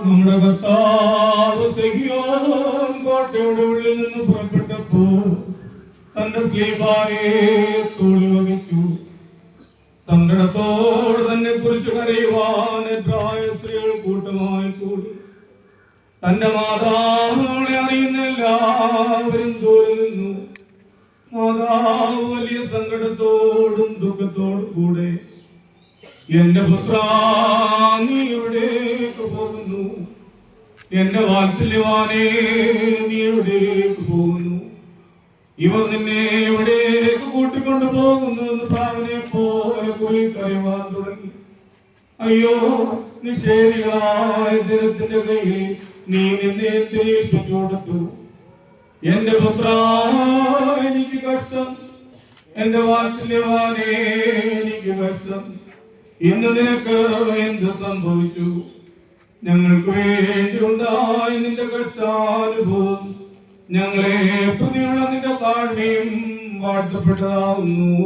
നമ്മുടെ കർത്താവ് സഹ്യോൻ കോട്ടയുടെ ഉള്ളിൽ നിന്ന് പുറപ്പെട്ടപ്പോൾ തന്റെ സ്ലീബായെ തോളിൽ വഹിച്ചു. സങ്കടത്തോട് തന്നെ കുറിച്ച് കരയുവാൻ പ്രായ സ്ത്രീകൾ കൂട്ടമായി കൂടി. തന്റെ മാതാവിനെ അറിയുന്ന എല്ലാവരും ദൂരെ നിന്നു. മാതാവ് വലിയ സങ്കടത്തോടും ദുഃഖത്തോടും കൂടെ, എന്റെ പുത്ര, നീ എവിടേക്ക് പോകുന്നു? എന്റെ വാത്സല്യവാനേ, നീ എവിടേക്ക് പോകുന്നു? ഇവർ നിന്നെ എവിടേക്ക് കൂട്ടിക്കൊണ്ടു പോകുന്നു എന്ന് പ്രാവനെ പോലെ പോയി കരയുവാൻ തുടങ്ങി. അയ്യോ, നിഷേധികളായ ജനത്തിന്റെ കയ്യിൽ നീ നിന്നെ ഏൽപ്പിച്ചു കൊടുത്തു. എന്റെ പുത്ര, എനിക്ക് കഷ്ടം. എന്റെ വാത്സല്യവാനേ, എനിക്ക് കഷ്ടം. ഇന്ന് നിനക്ക് എന്ത് സംഭവിച്ചു? ഞങ്ങൾക്ക് വേണ്ടി ഉണ്ടായ നിന്റെ കഷ്ടാനുഭവം ഞങ്ങളെ പ്രതിയുള്ള നിന്റെ താഴ്മയും വാഴ്ത്തപ്പെട്ടതാവുന്നു.